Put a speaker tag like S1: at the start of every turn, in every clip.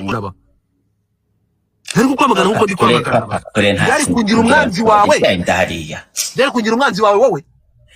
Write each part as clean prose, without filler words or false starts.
S1: naba ariko kwamagana nkuko ndi kwamagana yari kugira umwanzi wawe yari kugira umwanzi wawe wowe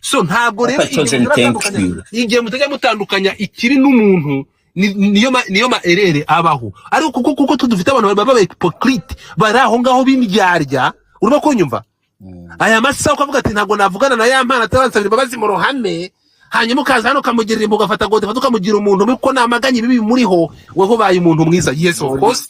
S1: so ntabwo rero igihe mutajya mutandukanya ikibi n'umuntu niyo maerere abaho ariko kuko tudufite abantu baba hypocrite bari aho ngaho b'imbyarya urimo kunyumva aya masaha ukavuga ati ntabwo navugana na ya mpana atabansabira imbabazi mu ruhame hanyuma ukaza hano ukamugirira imbuga ufata gode ukamugira umuntu kuko namaganye bibi muriho weho baye umuntu mwiza yes of course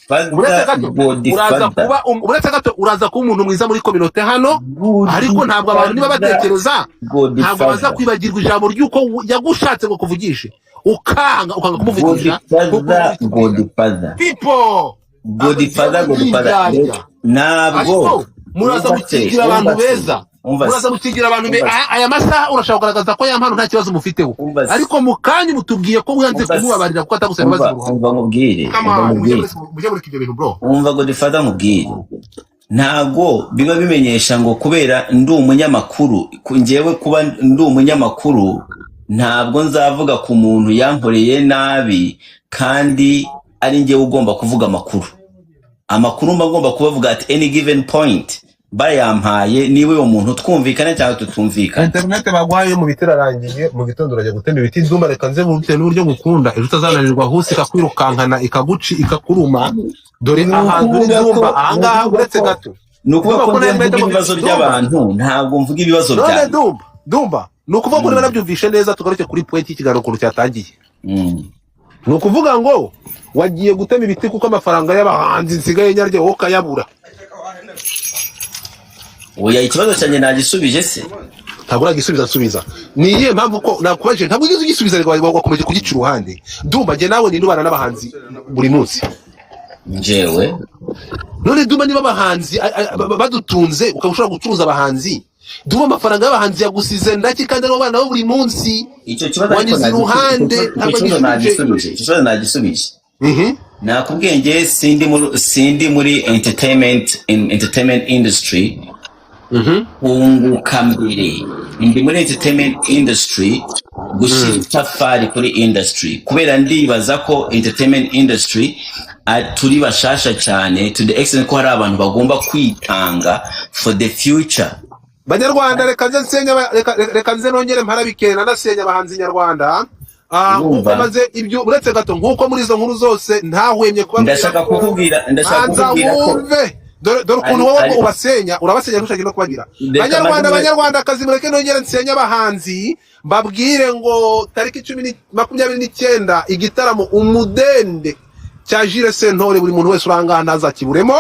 S1: uraza kuba umuntu mwiza muri community hano ariko ntabwo abantu niba batekereza ntabwo baza kwibagirwa ijambo ry'uko yagushatse ngo kuvugishe ukanga kumuvugisha godfather ntabwo muraza gukigira abantu beza muraza gukigira abantu aya masaha urashaka kugaragaza ko ya mpano nta kibazo mufiteho ariko mukanya mutubwiye ko wihanze kumubabarira kuko atagusaba imbabazi mu ruhame
S2: mubwire umva godfather mubwire ntago biba bimenyesha ngo kubera ndi umunyamakuru njyewe kuba ndi umunyamakuru ntabwo nzavuga ku muntu yankoreye nabi kandi ari njyewe ugomba kuvuga amakuru mba ngomba kubavuga at any given point bayampaye niwe umuntu twumvikana cyangwa tutumvikana
S1: internet bagwaye mu biterarangiye mu gitondo urajya gutema ibiti ndumva reka nze bufite n'uburyo gukunda ejo utazananirwa hose ikakwirukankana ikaguci ikakuruma dore ahantu ndumva ahangaha uretse gato
S2: nukuvuga ko mvuga ibibazo by'abantu ntabwo mvuga ibibazo bya
S1: ndumva nukuvuga ko narabyumvishe neza tugaruke kuri point y'ikiganiro ko cyatangiye nukuvuga ngo wagiye gutema ibiti kuko amafaranga y'abahanzi nsigaye nyarye wowe kayabura
S2: oya ikibazo cyane nagisubije se
S1: ntabwo nagisubiza niye mpamvu ko nakubaje ntabwo ugize igisubiza wakomeje kugica uruhande ndumva nge nawe nindubana n'abahanzi buri munsi
S2: njewe
S1: none ndumva niba abahanzi badutunze ukabashobora gucuruza abahanzi ndumva amafaranga y'abahanzi yagusize ndaki kandi ari abana bo buri munsi
S2: icyo kibazo
S1: wanyuze iruhande
S2: ntabwo nagisubije nakubwiye nge sindi muri entertainment industry unguka mbere ndi muri entertainment industry gushyira itafari kuri industry kubera ndibaza ko entertainment industry turi bashasha cyane to the extent ko hari abantu bagomba kwitanga for the future.
S1: Banyarwanda reka nze nongere mparabikena nasenya abahanzi nyarwanda maze ibyo uretse gato nkuko muri izo nkuru zose ntahwemye kuba
S2: ndashaka kukubwira ko
S1: dore ukuntu wowe ubasenya urabasenya ntushake no kubagira Banyarwanda kazi mureke nongere nsenya abahanzi mbabwire ngo tariki 29 igitaramo umudende cya Jules Sentore buri muntu wese urangana ntazakiburemo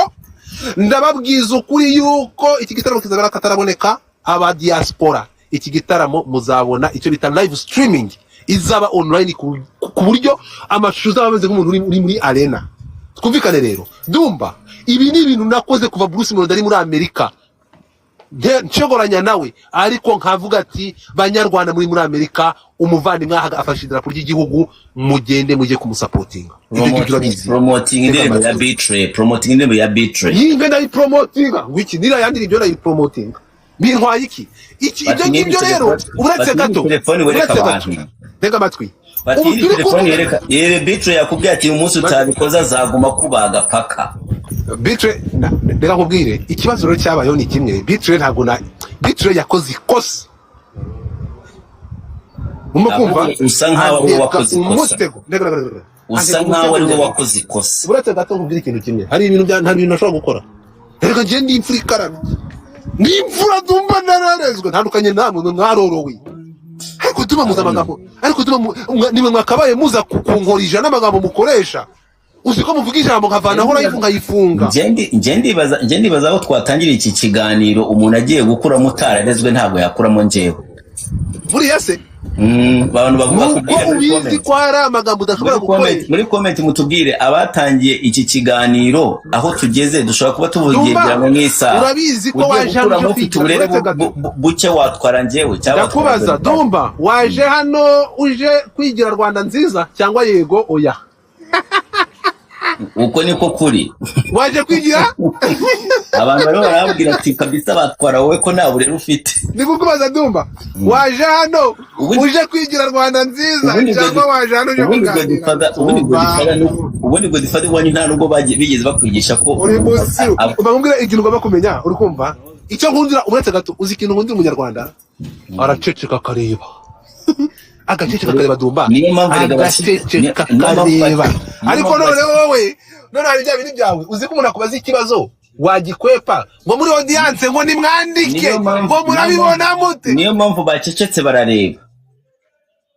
S1: ndababwiza ukuri yuko iki gitaramo kizabera kataraboneka aba diaspora iki gitaramo muzabona icyo bita live streaming izaba online ku buryo amashusho azabameze nk'umuntu uri muri arena twumvikane rero ndumva ibi ni ibintu nakoze kuva Bruce Melody ari muri Amerika nshogoranya nawe ariko nkavuga ati Banyarwanda muri Amerika umuvandi mwahaga afashe idarapo ry'igihugu mugende mujye kumusapotinga
S2: promoting indembo ya Betray
S1: yinge ndari promoting wiki nira yandira ibyo ndari promoting bintwaye iki ibyo ngibyo rero uretse gato tega matwi
S2: telefone yereka Betray yakubwiye ati umunsi utabikoza azaguma kubaga paka
S1: Betray reka nkubwire ikibazo rero cyabayeho ni kimwe Betray ntabwo Betray yakoze ikosa umukumva
S2: usa nkaho wakoze ikosa usa nkaho ari wakoze ikosa
S1: uretse gato nkubwire ikintu kimwe hari ibintu nashobora gukora reka nje ndi imfurikarana ni imfura dumba nararezwe ntandukanye namwe mwarorowe ariko tuma muza amagambo ariko tuma nimwe mwakabaye muza kunkorija n'amagambo mukoresha uziko muvuga ijambo nkavana aho nayifunga yifunga
S2: nje ndibaza aho twatangira iki kiganiro umuntu agiye gukura mutararezwe ntabwo yakuramo njewe
S1: buriya se
S2: abantu bavuga
S1: ubizi ko hari amagambo udashobora gukoresha
S2: muri comment mutubwire abatangiye iki kiganiro aho tugeze dushobora kuba tuvugira ngo nk'isa
S1: urabizi ko waje hano
S2: ufite uburere buke watwara njewe cyangwa
S1: ndakubaza Dumba waje hano uje kwigira Rwanda nziza cyangwa yego oya
S2: uko niko kuri
S1: waje kwigira
S2: abantu bari barabwira ati kabisa batwara wowe ko nta burere ufite.
S1: Ndikukubaza Dumba, waje hano uje kwigira Rwanda nziza cyangwa waje hano uje kuganira?
S2: Ubundi ngo difata wani nta nubwo bigeze bakwigisha ko
S1: uri musi ubambwira ikintu ugomba kumenya, uri kumva icyo nkundira uretse gato, uzi ikintu nkundira umunyarwanda araceceka kareba agaceceka kareba Dumba, agaceceka kareba. Ariko none wowe none hari bya bintu byawe, uzi ko umuntu akubaza ikibazo wagikwepa ngo muri audience ngo nimwandike ngo murabibona mute.
S2: Niyo mpamvu bacecetse barareba,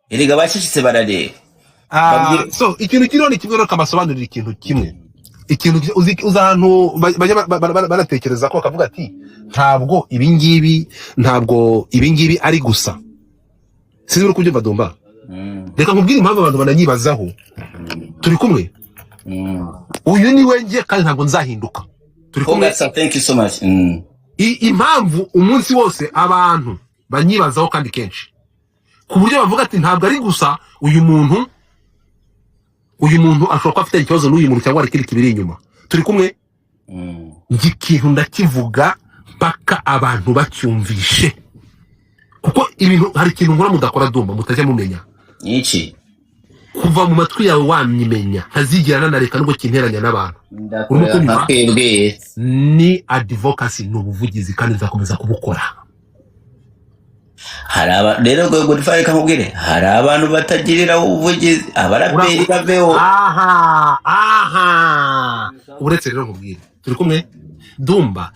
S2: erega bacecetse barareba.
S1: So ikintu kiriho ni kimwe, no kamasobanurira ikintu kimwe, ikintu uzi ahantu baratekereza ko bakavuga ati ntabwo ibingibi ari gusa. Sinzi uri kubyumva Dumba. Reka nkubwire impamvu abantu bananyibazaho. Turi kumwe. Uyu ni wengiye kandi ntabwo nzahinduka. Turi kumwe.
S2: Thank you so much.
S1: Impamvu umunsi wose abantu banyibazaho kandi kenshi ku buryo bavuga ati ntabwo ari gusa uyu muntu ashobora kuba afite ikibazo n'uyu muntu cyangwa ikindi kibiri inyuma. Turi kumwe. Ikintu ndakivuga paka abantu bacyumvishe, kuko ibintu hari ikintu nkora mudakora Dumba mutajya mumenya.
S2: Iki
S1: kuva mu matwi yawe wamimenya ntazigera nanareka nubwo kinteranya n'abantu. Ni advocacy, ni ubuvugizi kandi nzakomeza kubukora.
S2: Rero ngo difare kamubwire, hari abantu batagirira ubuvugizi, abaraperi baveho.
S1: Uretse rero nkubwire, turi kumwe Dumba,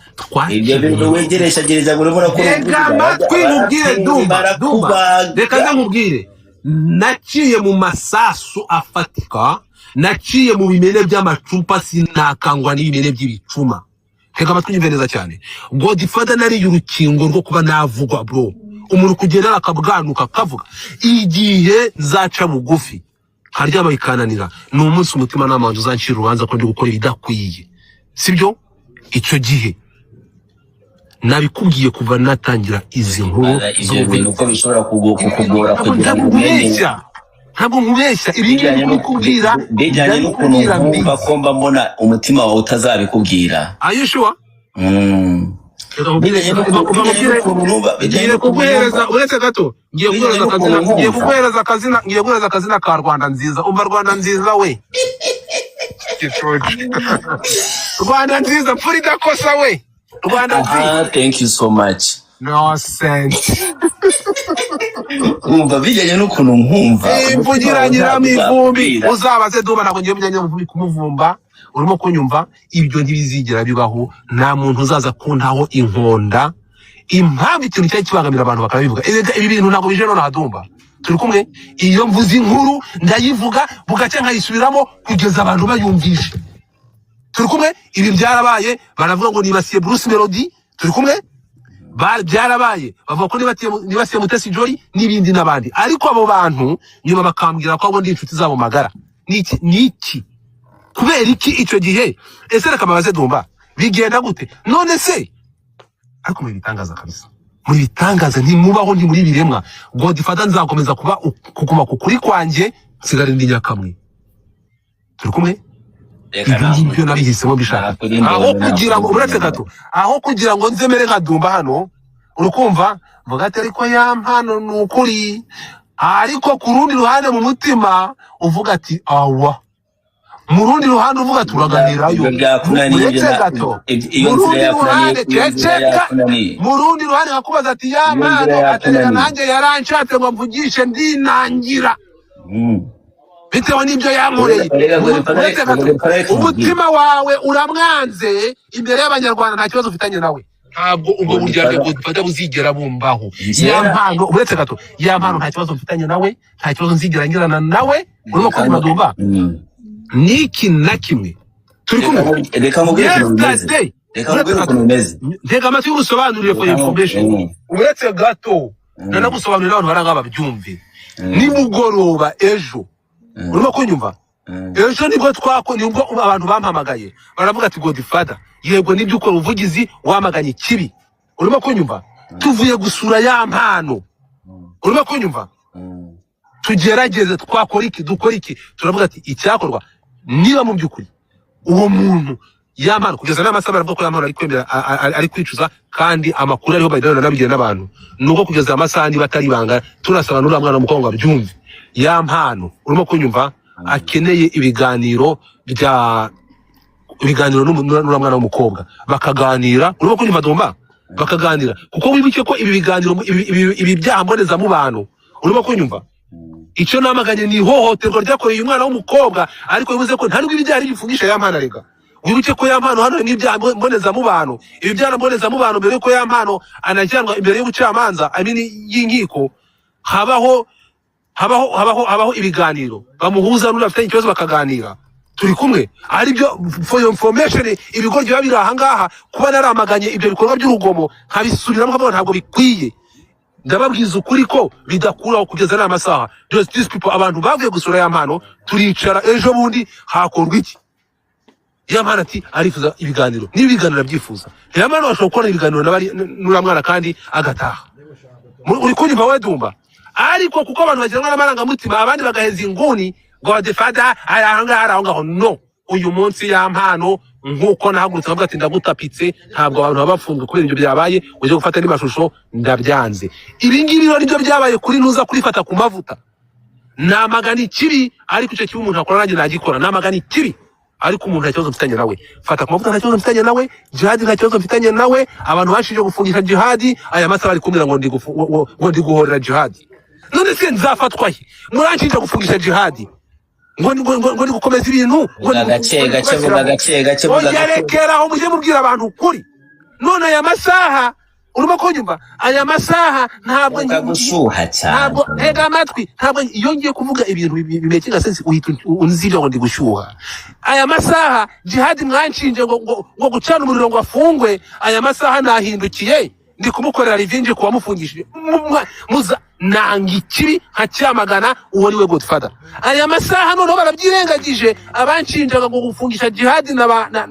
S2: ibyo bintu wegeresha gereza ngo urabona ko
S1: amatwi nkubwire Dumba, reka nkubwire, naciye mu masasu afatika, naciye mu bimene by'amacupa, sinakangwa n'ibimene by'ibicuma. Reka amatwi nyumve neza cyane. Godfather nari y'urukingo rwo kuba navugwa bro, umuntu kugenda akabwanuka kavuga igihe zaca bugufi harya bayikananira, ni umunsi umutima n'amanzu uzancira urubanza ko ndi gukora ibidakwiye, sibyo? Icyo gihe nabikubwiye kuva natangira izi nkuru
S2: z'ubintu ko bishobora kugora kugira ngo
S1: ntabwo nkubeshya ibingibi kubwira
S2: bijyanye n'ukuntu wumva ko mba mbona umutima wawe utazabikubwira.
S1: Are you sure? Ngiye kuguhereza uretse gato, ngiye kuguhereza akazina ka Rwanda nziza. Umva Rwanda nziza we, Rwanda nziza pfuri idakosa we, Rwanda nziza.
S2: Thank you so much.
S1: No sense.
S2: Umva bijyanye n'ukuntu nkumva
S1: imvugira nyiramo ivumbi, uzabaze Dumba ntabwo ngiye bijyanye n'ivumbi kumuvumba. Urimo kunyumva? Ibyo ntibizigera bibaho, nta muntu uzaza kuntaho inkonda. Impamvu ikintu cyari kibangamira abantu bakabivuga, ibi bintu ntabwo bije none Dumba. Turi kumwe. Iyo mvuze inkuru ndayivuga bugacya nkayisubiramo kugeza abantu bayumvishe. Turi kumwe. Ibi byarabaye baravuga ngo nibasiye Bruce Melody. Turi kumwe. Byarabaye bavuga ko nibasiye Mutesi Joy n'ibindi n'abandi, ariko abo bantu nyuma bakambwira ko abo ndi inshuti zabo magara. Niki kubera iki icyo gihe? Ese reka mabaze Dumba, bigenda gute none se? Ariko muri bitangaza kabisa, muri bitangaza ntimubaho, nti muri biremwa. Godfather nzakomeza kuguma kukuri kwanje, sigara ndi nyakamwe. Turi kumwe. Ibyo nabihisemo bishaka aho kugira ngo uretse gato, aho kugira ngo nzemere nka Dumba hano, urukumva mvuga ati ariko ya mpano nukuri, ariko ku rundi ruhande mu mutima uvuga ati awa, mu rundi ruhande uvuga turaganirayo. Uretse gato mu rundi ruhande hakubaza ati ya mpano atereka nanjye yaranshatse ngo mvugishe ndinangira bitewe n'ibyo yankoreye. Umutima wawe uramwanze imbere y'abanyarwanda, nta kibazo ufitanye nawe. Ntabwo ubwo burya Godfather buzigera bumbaho. Ya mpano uretse gato, ya mpano nta kibazo mfitanye nawe, nta kibazo nzigera ngirana nawe. Urimo kumva Dumba? Niki na kimwe turi kumwe.
S2: Reka mubwire ukuntu umeze.
S1: Ntega amatwi usobanurire for information. Uretse gato nanagusobanurira abantu baranga babyumve. Nimugoroba ejo, urimo kunyumva? Ejo nibwo nibwo abantu bampamagaye baravuga ati Godfather, yego nibyo ukora ubuvugizi wamaganye kibi. Urimo kunyumva? Tuvuye gusura ya mpano. Urimo kunyumva? Tugerageze twakora iki, dukora iki. Turavuga ati icyakorwa niba mu byukuri uwo muntu Yampano kugeza n'amasaha baravuga ko Yampano ari kwemera ari kwicuza kandi amakuru ariho bayidana nabigira n'abantu nuko kugeza amasaha ndi batari banga turasaba n'ura mwana w'umukobwa byumve Yampano urimo kunyumva akeneye ibiganiro n'ura mwana w'umukobwa bakaganira urimo kunyumva Dumba bakaganira kuko wibuke ko ibi biganiro ibi byaha mboneza mu bantu urimo kunyumva icyo namaganye ni hohoterwa ryakoreye umwana w'umukobwa ariko bivuze ko nta n'ubwo ibyari bifungisha Yampano arega wibuke ko Yampano hano n'ibyaha mboneza mu bantu ibi byara mboneza mu bantu mbere ko Yampano anajyanwa imbere y'ubucamanza y'inkiko habaho ibiganiro bamuhuza n'urafite ikibazo bakaganira turi kumwe ari byo for your information ibigo byo biri aha ngaha kuba naramaganye ibyo bikorwa by'urugomo nkabisubiramo nkabona ntabwo bikwiye ndababwiza ukuri ko bidakuraho kugeza n'amasaha just these people abantu bavuye gusura Yampano turicara ejo bundi hakorwa iki Yampano ati arifuza ibiganiro n'ibiganiro byifuza Yampano ashobora gukora ibiganiro n'uramwana kandi agataha uri kunyumva we Dumba ariko kuko abantu bagiranwa n'amaranga mutima abandi bagaheza inguni Godfather aho no uyu munsi Yampano nkuko nahagurutse bavuga ati ndagutapitse ntabwo abantu babafunzwe kubera ibyo byabaye uje gufata n'amashusho ndabyanze ibi ngibi rero nibyo byabaye kuri nuza kurifata ku mavuta namagani kibi ariko icyo kibi umuntu akora nanjye nagikora namagani kibi ariko umuntu nta kibazo mfitanye nawe fata ku mavuta nta kibazo mfitanye nawe Jihad nta kibazo mfitanye nawe abantu bashije gufungisha Jihad aya masaha bari kumbwira ngo ndi guhorera Jihad none se nzafatwa he muranshinja gufungisha Jihad ngo ndi gukomeza ibintu ngo
S2: gake
S1: yarekeraho mujye mubwira abantu ukuri none aya masaha urimo kunyumva aya masaha ntabwo
S2: gushuha cyane
S1: ntabwo ega amatwi ntabwo iyo ngiye kuvuga ibintu bimekega sense uhita unzira ngo ndi gushyuha aya masaha Jihad mwanshinje ngo gucana umuriro ngo afungwe aya masaha nahindukiye ndi kumukorera revenge kuba mufungishije muza nanga ikibi nkacyamagana uwo niwe Godfather aya masaha none barabyirengagije abanshinjaga ngo gufungisha Jihad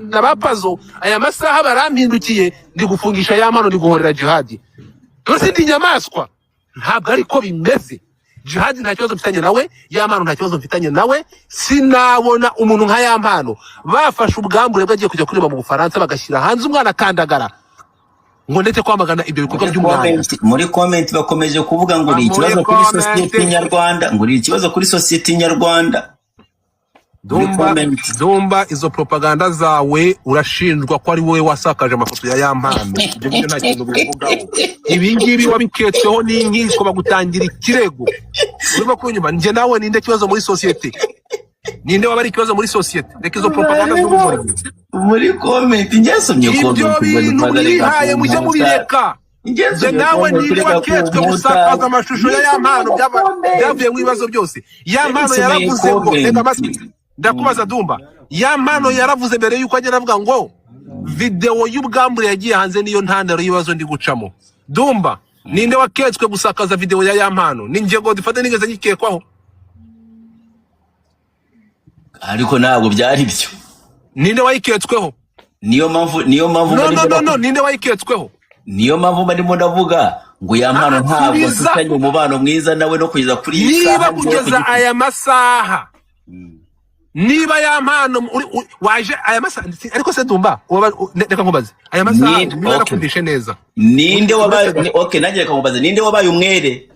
S1: na bapazo aya masaha barampindukiye ndi gufungisha Yampano ndi guhorera Jihad rose ndi nyamaswa ntabwo ariko bimeze Jihad nta kibazo mfitanye nawe Yampano nta kibazo mfitanye nawe sinabona umuntu nka Yampano bafashe ubwambure bwagiye kujya kureba mu Bufaransa bagashyira hanze umwana kandagara ngo ndetse kwamagana ibyo bikorwa by'umwana
S2: muri comment bakomeje kuvuga ngo ni ikibazo kuri society nyarwanda ngo ni ikibazo kuri society nyarwanda
S1: Dumba izo propaganda zawe urashinjwa ko ari wowe wasakaje amafoto ya Yampano ibyo byo nta kintu bivugaho ibi ngibi wabiketseho n'inkiko bagutangira ikirego urimo kunyuma nje nawe ninde kibazo muri society ninde wabari ikibazo muri society reka izo propaganda z'ubumuri
S2: muri comment njyasomye ko
S1: bihaye mujye mubireka nje nawe ninde waketswe gusakaza amashusho ya Yampano byavuye mu bibazo byose Yampano yaravuze ngo reka amatwi ndakubaza Dumba Yampano yaravuze mbere yuko agera avuga ngo video y'ubwambure yagiye hanze niyo ntandaro y'ibibazo ndi gucamo Dumba ninde waketswe gusakaza video ya Yampano ninjye Godfather nigeze nyikekwaho
S2: ariko ntabwo byari byo
S1: ninde wayiketsweho
S2: niyo mpamvu
S1: no ninde wayiketsweho
S2: niyo mpamvu barimo ndavuga ngo Yampano ntabwo afitanye umubano mwiza nawe no kugeza kuri iyi saha
S1: niba kugeza aya masaha niba Yampano waje aya masaha ariko se Dumba reka nkubaze aya masaha niba nakundishe neza
S2: ninde wabaye okay nanjye reka nkubaze ninde wabaye umwere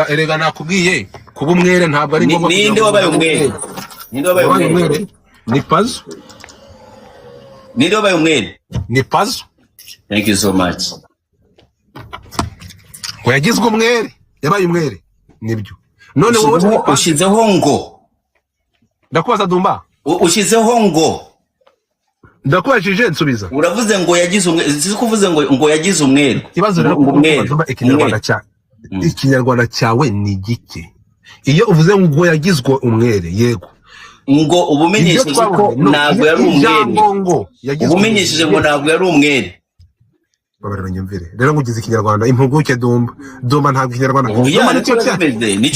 S1: erega nakubwiye kuba umwere ntabwo ari ngombwa
S2: ninde wabaye umwere
S1: ni Pazo
S2: ninde wabaye umwere
S1: ni Pazo
S2: thank you so much
S1: ngo yagizwe umwere yabaye umwere nibyo none wowe
S2: ushizeho ngo
S1: ndakubaza Dumba
S2: ushizeho ngo
S1: ndakubajije nsubiza
S2: uravuze ngo yagize umwere sikuvuze ngo yagize umwere
S1: ikibazo rero ikinyarwanda cyawe ni gike iyo uvuze ngo yagizwe umwere yego
S2: ngo ubumenyesheje ko ntabwo yari umwere ubumenyesheje ngo ntabwo yari umwere
S1: babara banyumvire rero ngugize ikinyarwanda impuguke Dumba ntabwo ikinyarwanda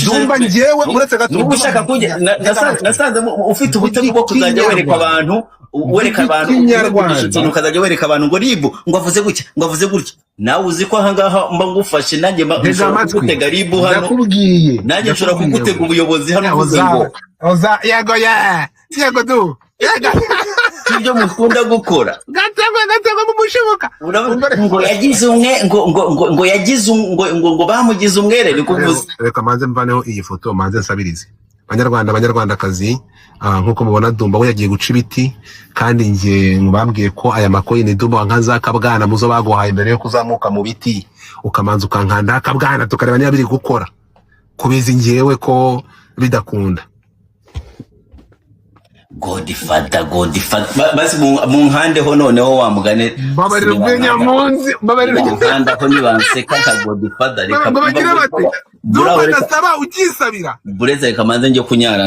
S1: Dumba ngewe uretse gato
S2: ushaka kujya nasanze ufite ubutumwa bwo kuzajya wereka abantu wereka abantu ikintu kazajya wereka abantu ngo ribu ngo avuze gutya ngo avuze gutya nawe uzi ko ahangaha mba ngufashe nanjye mba gutega ribu hano
S1: ndakubwiye
S2: nanjye nshobora kugutega ubuyobozi hano uvuze ngo
S1: yego du
S2: ibyo mukunda gukora
S1: gategwa mu mushibuka
S2: ngo yagize umwe ngo yagize ngo bamugize umwere nikuvuze
S1: reka manze mvaneho iyi foto manze nsabirize banyarwandakazi nkuko mubona Dumba we yagiye guca ibiti kandi nge mubambwiye ko aya makoyini Dumba nkazakabwana muzo baguhaye mbere yo kuzamuka mu biti ukamanza ukankanda akabwana tukareba niba biri gukora kubizi ngewe ko bidakunda
S2: Godfather basi mu nkande ho noneho wa mugane
S1: babarira ubwenyamunzi babarira
S2: nkanda ho nibanseka ka Godfather reka
S1: babagira bati Dumba ndasaba ukisabira
S2: bureze kamanze nje kunyara